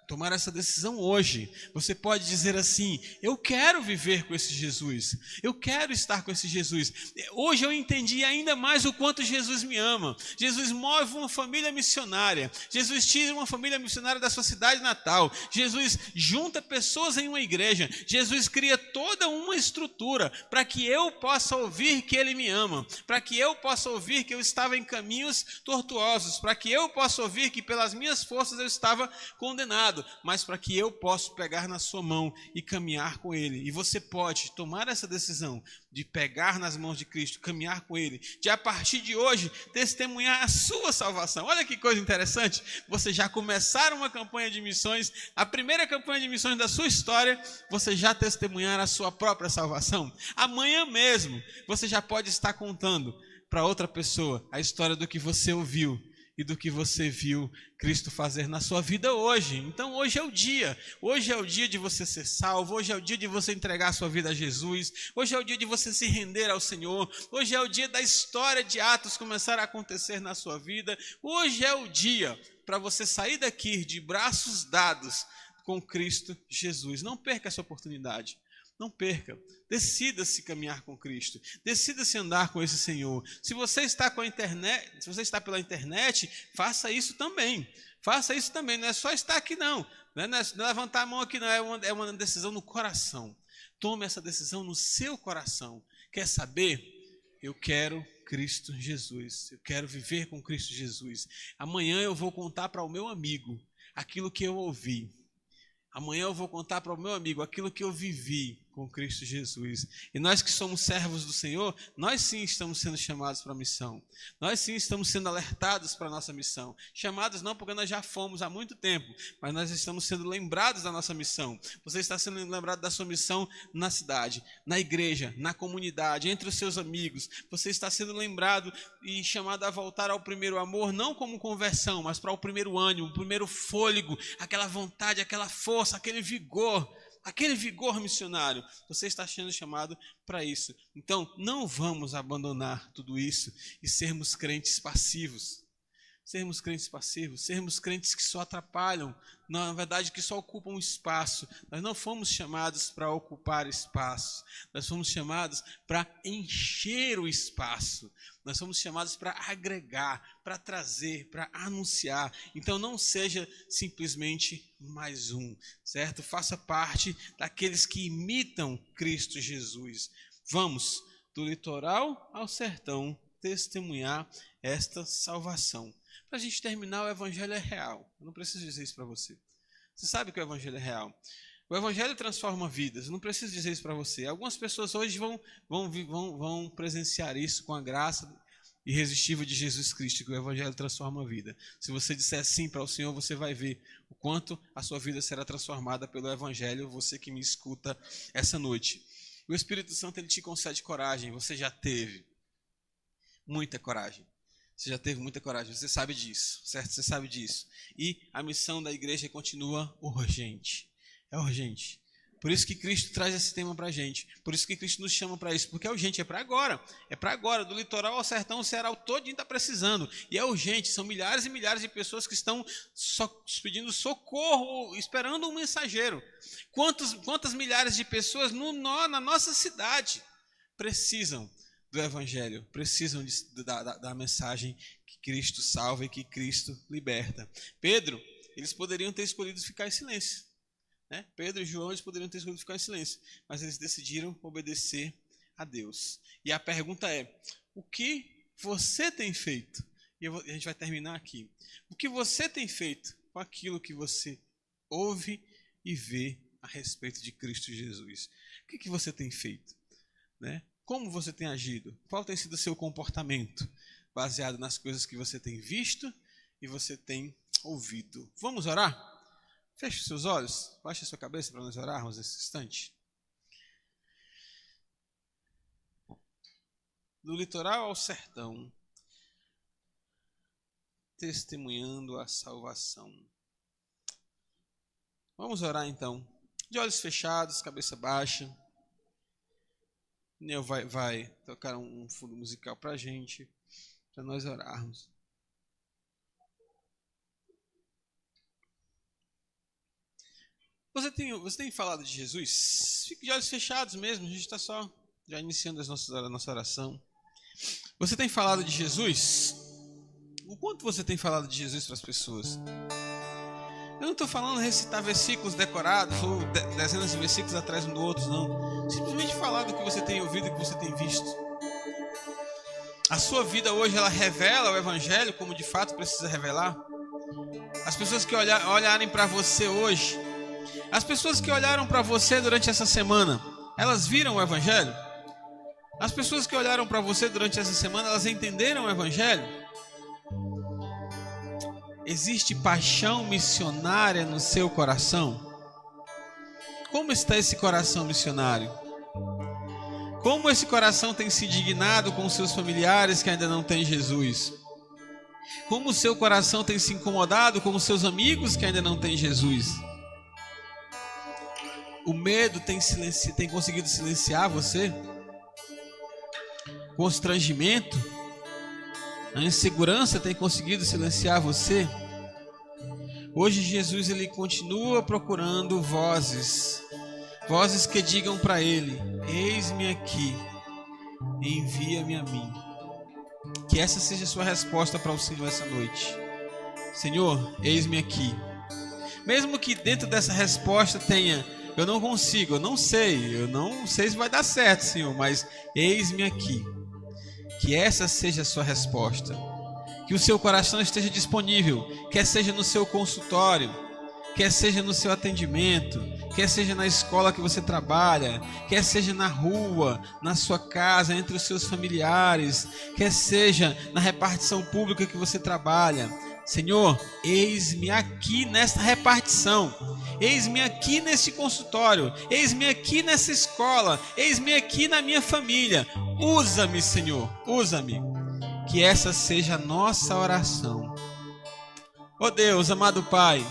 tomar essa decisão hoje. Você pode dizer assim: eu quero viver com esse Jesus, eu quero estar com esse Jesus. Hoje eu entendi ainda mais o quanto Jesus me ama. Jesus move uma família missionária, Jesus tira uma família missionária da sua cidade natal, Jesus junta pessoas em uma igreja, Jesus cria toda uma estrutura para que eu possa ouvir que Ele me ama, para que eu possa ouvir que eu estava em caminhos tortuosos, para que eu possa ouvir que pelas minhas forças eu estava condenado, mas para que eu possa pegar na sua mão e caminhar com Ele. E você pode tomar essa decisão de pegar nas mãos de Cristo, caminhar com Ele, de a partir de hoje testemunhar a sua salvação. Olha que coisa interessante, você já começar uma campanha de missões, a primeira campanha de missões da sua história, você já testemunhar a sua própria salvação. Amanhã mesmo você já pode estar contando para outra pessoa a história do que você ouviu e do que você viu Cristo fazer na sua vida hoje. Então hoje é o dia de você ser salvo, hoje é o dia de você entregar a sua vida a Jesus, hoje é o dia de você se render ao Senhor, hoje é o dia da história de Atos começar a acontecer na sua vida, hoje é o dia para você sair daqui de braços dados com Cristo Jesus. Não perca essa oportunidade. Não perca, decida-se caminhar com Cristo, decida-se andar com esse Senhor. Se você está com a internet, se você está pela internet, faça isso também, não é só estar aqui não é levantar a mão aqui não, é uma decisão no coração. Tome essa decisão no seu coração. Quer saber? Eu quero Cristo Jesus, eu quero viver com Cristo Jesus. Amanhã eu vou contar para o meu amigo aquilo que eu ouvi. Amanhã eu vou contar para o meu amigo aquilo que eu vivi com Cristo Jesus. E nós que somos servos do Senhor, nós sim estamos sendo chamados para a missão. Nós sim estamos sendo alertados para a nossa missão. Chamados não porque nós já fomos há muito tempo, mas nós estamos sendo lembrados da nossa missão. Você está sendo lembrado da sua missão na cidade, na igreja, na comunidade, entre os seus amigos. Você está sendo lembrado e chamado a voltar ao primeiro amor, não como conversão, mas para o primeiro ânimo, o primeiro fôlego, aquela vontade, aquela força, aquele vigor aquele vigor missionário. Você está sendo chamado para isso. Então, não vamos abandonar tudo isso e sermos crentes passivos. Sermos crentes passivos, sermos crentes que só atrapalham, na verdade que só ocupam espaço. Nós não fomos chamados para ocupar espaço, nós fomos chamados para encher o espaço, nós fomos chamados para agregar, para trazer, para anunciar. Então não seja simplesmente mais um, certo? Faça parte daqueles que imitam Cristo Jesus. Vamos do litoral ao sertão testemunhar esta salvação. Para a gente terminar, o evangelho é real. Eu não preciso dizer isso para você. Você sabe que o evangelho é real. O evangelho transforma vidas. Eu não preciso dizer isso para você. Algumas pessoas hoje vão presenciar isso com a graça irresistível de Jesus Cristo, que o evangelho transforma a vida. Se você disser sim para o Senhor, você vai ver o quanto a sua vida será transformada pelo evangelho, você que me escuta essa noite. O Espírito Santo, ele te concede coragem. Você já teve muita coragem. Você já teve muita coragem, você sabe disso, certo? Você sabe disso. E a missão da igreja continua urgente. É urgente. Por isso que Cristo traz esse tema para a gente. Por isso que Cristo nos chama para isso. Porque é urgente, é para agora. É para agora. Do litoral ao sertão, o Ceará todinho está precisando. E é urgente. São milhares e milhares de pessoas que estão pedindo socorro, esperando um mensageiro. Quantas milhares de pessoas na nossa cidade precisam do evangelho, precisam da mensagem que Cristo salva e que Cristo liberta. Pedro, eles poderiam ter escolhido ficar em silêncio, né? Pedro e João, eles poderiam ter escolhido ficar em silêncio, mas eles decidiram obedecer a Deus. E a pergunta é, o que você tem feito? E a gente vai terminar aqui. O que você tem feito com aquilo que você ouve e vê a respeito de Cristo Jesus? O que você tem feito, né? Como você tem agido? Qual tem sido o seu comportamento? Baseado nas coisas que você tem visto e você tem ouvido. Vamos orar? Feche os seus olhos, baixe a sua cabeça para nós orarmos nesse instante. Do litoral ao sertão, testemunhando a salvação. Vamos orar então, de olhos fechados, cabeça baixa. Neo vai tocar um fundo musical para a gente, para nós orarmos. Você tem falado de Jesus? Fique de olhos fechados mesmo, a gente está só já iniciando a nossa oração. Você tem falado de Jesus? O quanto você tem falado de Jesus para as pessoas? Eu não estou falando recitar versículos decorados ou dezenas de versículos atrás um do outro, não. Simplesmente falar do que você tem ouvido e que você tem visto. A sua vida hoje, ela revela o evangelho como de fato precisa revelar? As pessoas que olharem para você hoje, as pessoas que olharam para você durante essa semana, elas viram o evangelho? As pessoas que olharam para você durante essa semana, elas entenderam o evangelho? Existe paixão missionária no seu coração? Como está esse coração missionário? Como esse coração tem se indignado com seus familiares que ainda não têm Jesus? Como o seu coração tem se incomodado com os seus amigos que ainda não têm Jesus? O medo tem conseguido silenciar você? O constrangimento? A insegurança tem conseguido silenciar você? Hoje Jesus, ele continua procurando vozes que digam para ele: eis-me aqui, envia-me a mim. Que essa seja a sua resposta para o Senhor essa noite. Senhor, eis-me aqui. Mesmo que dentro dessa resposta tenha: eu não consigo, eu não sei se vai dar certo, Senhor, mas eis-me aqui. Que essa seja a sua resposta. Que o seu coração esteja disponível, quer seja no seu consultório, quer seja no seu atendimento, quer seja na escola que você trabalha, quer seja na rua, na sua casa, entre os seus familiares, quer seja na repartição pública que você trabalha. Senhor, eis-me aqui nesta repartição, eis-me aqui neste consultório, eis-me aqui nessa escola, eis-me aqui na minha família. Usa-me, Senhor, usa-me. Que essa seja a nossa oração. Ó Deus, amado Pai,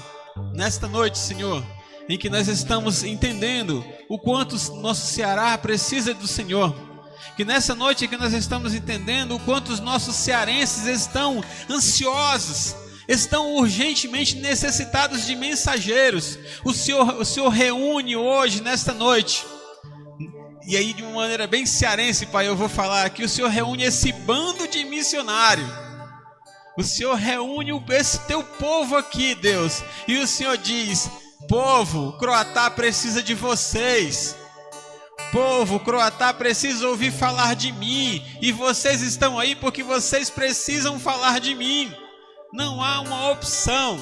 nesta noite, Senhor, em que nós estamos entendendo o quanto nosso Ceará precisa do Senhor. Que nessa noite que nós estamos entendendo o quanto os nossos cearenses estão ansiosos, estão urgentemente necessitados de mensageiros. O Senhor reúne hoje, nesta noite, e aí de uma maneira bem cearense, Pai, eu vou falar aqui, o Senhor reúne esse bando de missionários. O Senhor reúne esse teu povo aqui, Deus, e o Senhor diz: povo, Croatá precisa de vocês. Povo, Croatá precisa ouvir falar de mim, e vocês estão aí porque vocês precisam falar de mim. Não há uma opção.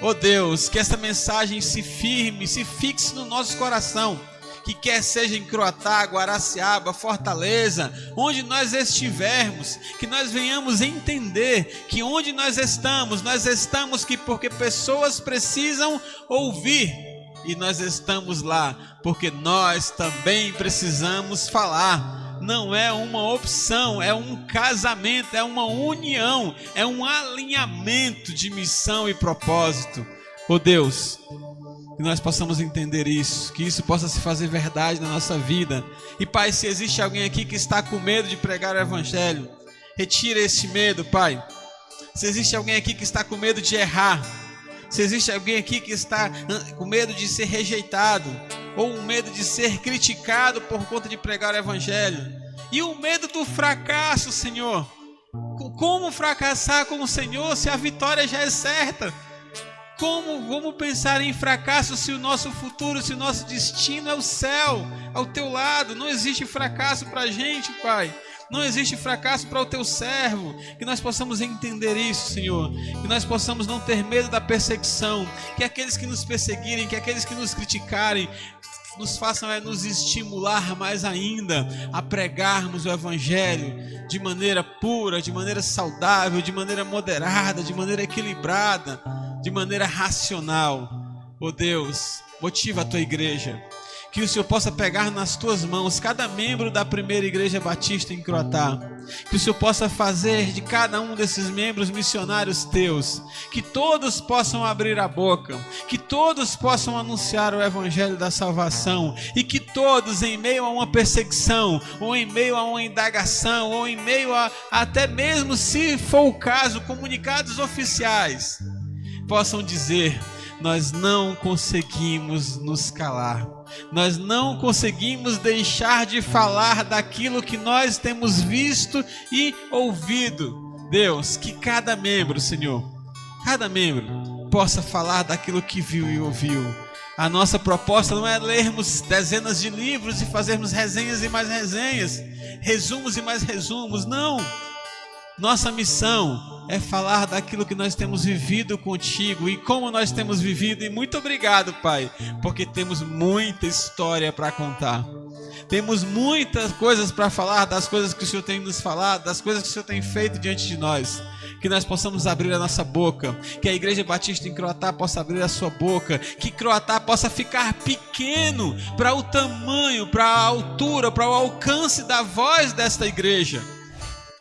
Oh Deus, que essa mensagem se firme, se fixe no nosso coração, que quer seja em Croatá, Guaraciaba, Fortaleza, onde nós estivermos, que nós venhamos entender que onde nós estamos porque pessoas precisam ouvir, e nós estamos lá porque nós também precisamos falar. Não é uma opção, é um casamento, é uma união, é um alinhamento de missão e propósito. Oh Deus, que nós possamos entender isso, que isso possa se fazer verdade na nossa vida. E Pai, se existe alguém aqui que está com medo de pregar o Evangelho, retira esse medo, Pai. Se existe alguém aqui que está com medo de errar, se existe alguém aqui que está com medo de ser rejeitado, ou um medo de ser criticado por conta de pregar o Evangelho, e o medo do fracasso, Senhor. Como fracassar com o Senhor se a vitória já é certa? Como pensar em fracasso se o nosso futuro, se o nosso destino é o céu, ao teu lado? Não existe fracasso para a gente, Pai. Não existe fracasso para o teu servo. Que nós possamos entender isso, Senhor. Que nós possamos não ter medo da perseguição. Que aqueles que nos perseguirem, que aqueles que nos criticarem, nos façam nos estimular mais ainda a pregarmos o Evangelho de maneira pura, de maneira saudável, de maneira moderada, de maneira equilibrada, de maneira racional. Oh Deus, motiva a tua igreja. Que o Senhor possa pegar nas tuas mãos cada membro da primeira igreja batista em Croatá. Que o Senhor possa fazer de cada um desses membros missionários teus. Que todos possam abrir a boca. Que todos possam anunciar o evangelho da salvação. E que todos, em meio a uma perseguição, ou em meio a uma indagação, ou em meio a, até mesmo, se for o caso, comunicados oficiais, possam dizer: nós não conseguimos nos calar. Nós não conseguimos deixar de falar daquilo que nós temos visto e ouvido. Deus, que cada membro, Senhor, cada membro possa falar daquilo que viu e ouviu. A nossa proposta não é lermos dezenas de livros e fazermos resenhas e mais resenhas, resumos e mais resumos, não. Nossa missão é falar daquilo que nós temos vivido contigo e como nós temos vivido. E muito obrigado, Pai, porque temos muita história para contar. Temos muitas coisas para falar, das coisas que o Senhor tem nos falado, das coisas que o Senhor tem feito diante de nós. Que nós possamos abrir a nossa boca, que a Igreja Batista em Croatá possa abrir a sua boca, que Croatá possa ficar pequeno para o tamanho, para a altura, para o alcance da voz desta igreja.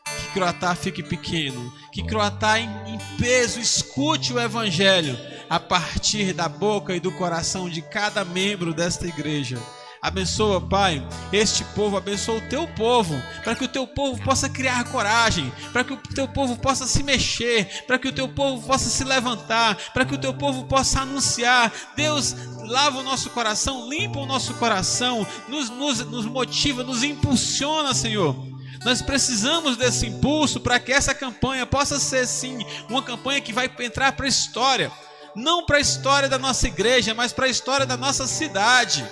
Que Croatá fique pequeno, que Croatá em peso escute o Evangelho a partir da boca e do coração de cada membro desta igreja. Abençoa, Pai, este povo, abençoa o teu povo, para que o teu povo possa criar coragem, para que o teu povo possa se mexer, para que o teu povo possa se levantar, para que o teu povo possa anunciar. Deus, lava o nosso coração, limpa o nosso coração, nos motiva, nos impulsiona, Senhor. Nós precisamos desse impulso para que essa campanha possa ser, sim, uma campanha que vai entrar para a história. Não para a história da nossa igreja, mas para a história da nossa cidade.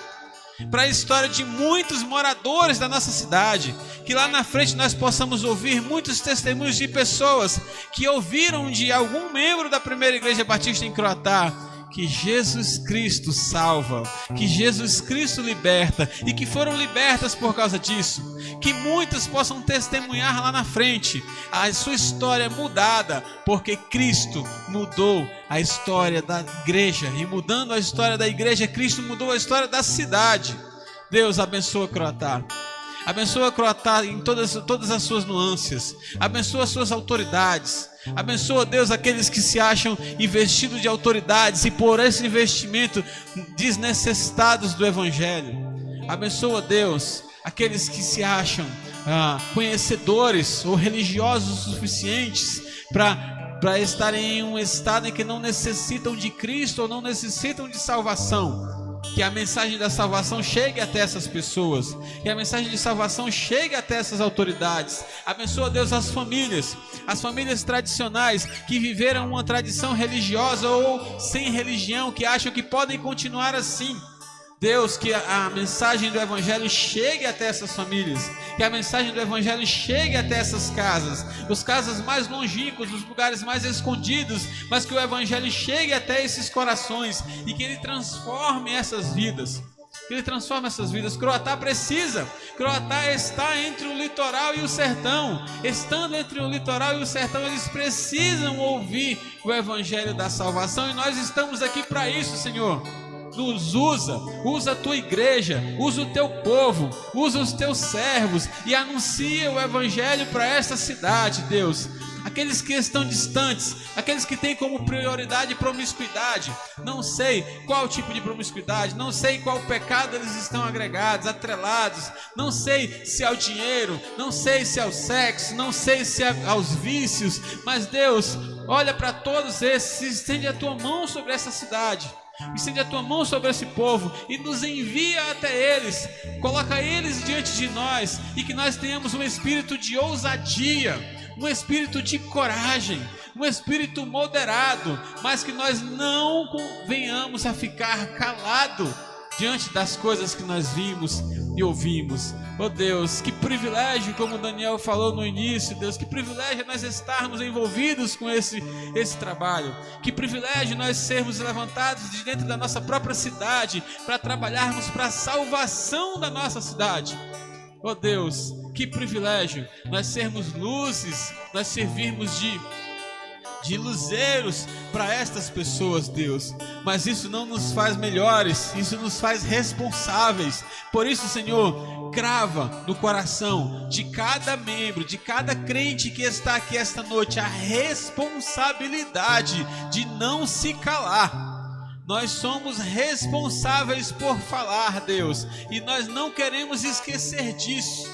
Para a história de muitos moradores da nossa cidade. Que lá na frente nós possamos ouvir muitos testemunhos de pessoas que ouviram de algum membro da primeira igreja batista em Croatá que Jesus Cristo salva, que Jesus Cristo liberta e que foram libertas por causa disso. Que muitos possam testemunhar lá na frente a sua história mudada, porque Cristo mudou a história da igreja, e mudando a história da igreja, Cristo mudou a história da cidade. Deus, abençoa Croatá. Abençoa Croatá em todas as suas nuances. Abençoa as suas autoridades. Abençoa, Deus, aqueles que se acham investidos de autoridades e por esse investimento desnecessitados do Evangelho. Abençoa, Deus, aqueles que se acham conhecedores ou religiosos o suficientes para estarem em um estado em que não necessitam de Cristo ou não necessitam de salvação. Que a mensagem da salvação chegue até essas pessoas, que a mensagem de salvação chegue até essas autoridades. Abençoa, Deus, as famílias tradicionais que viveram uma tradição religiosa ou sem religião, que acham que podem continuar assim. Deus, que a mensagem do Evangelho chegue até essas famílias, que a mensagem do Evangelho chegue até essas casas, os casas mais longínquos, os lugares mais escondidos, mas que o Evangelho chegue até esses corações e que Ele transforme essas vidas. Que Ele transforme essas vidas. Croatá precisa. Croatá está entre o litoral e o sertão. Estando entre o litoral e o sertão, eles precisam ouvir o Evangelho da salvação e nós estamos aqui para isso, Senhor. Nos usa a tua igreja, usa o teu povo, usa os teus servos e anuncia o Evangelho para esta cidade, Deus. Aqueles que estão distantes, aqueles que têm como prioridade promiscuidade, não sei qual tipo de promiscuidade, não sei qual pecado eles estão agregados, atrelados, não sei se é ao dinheiro, não sei se é ao sexo, não sei se é aos vícios, mas Deus, olha para todos esses, estende a tua mão sobre essa cidade. Estende a tua mão sobre esse povo e nos envia até eles, coloca eles diante de nós e que nós tenhamos um espírito de ousadia, um espírito de coragem, um espírito moderado, mas que nós não venhamos a ficar calado diante das coisas que nós vimos e ouvimos. Oh Deus, que privilégio, como Daniel falou no início, Deus, que privilégio nós estarmos envolvidos com esse trabalho. Que privilégio nós sermos levantados de dentro da nossa própria cidade para trabalharmos para a salvação da nossa cidade. Oh Deus, que privilégio nós sermos luzes, nós servirmos de luzeiros para estas pessoas, Deus, mas isso não nos faz melhores, isso nos faz responsáveis. Por isso, Senhor, crava no coração de cada membro, de cada crente que está aqui esta noite, a responsabilidade de não se calar. Nós somos responsáveis por falar, Deus, e nós não queremos esquecer disso.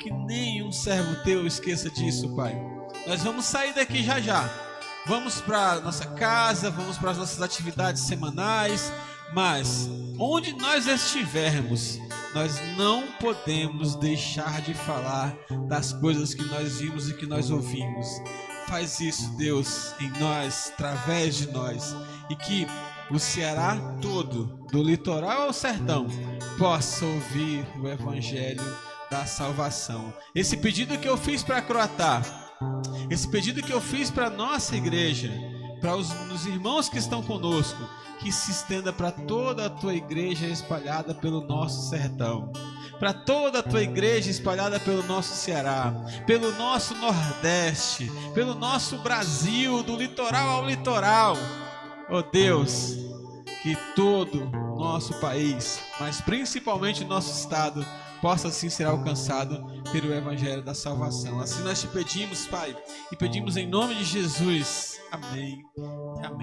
Que nenhum servo teu esqueça disso, Pai. Nós vamos sair daqui já já. Vamos para nossa casa, vamos para as nossas atividades semanais, mas onde nós estivermos, nós não podemos deixar de falar das coisas que nós vimos e que nós ouvimos. Faz isso, Deus, em nós, através de nós, e que o Ceará todo, do litoral ao sertão, possa ouvir o Evangelho da salvação. Esse pedido que eu fiz para Croatá, esse pedido que eu fiz para a nossa igreja, para os irmãos que estão conosco, que se estenda para toda a tua igreja espalhada pelo nosso sertão, para toda a tua igreja espalhada pelo nosso Ceará, pelo nosso Nordeste, pelo nosso Brasil, do litoral ao litoral. Oh Deus, que todo o nosso país, mas principalmente o nosso estado, possa assim ser alcançado pelo Evangelho da salvação. Assim nós te pedimos, Pai, e pedimos em nome de Jesus. Amém. Amém.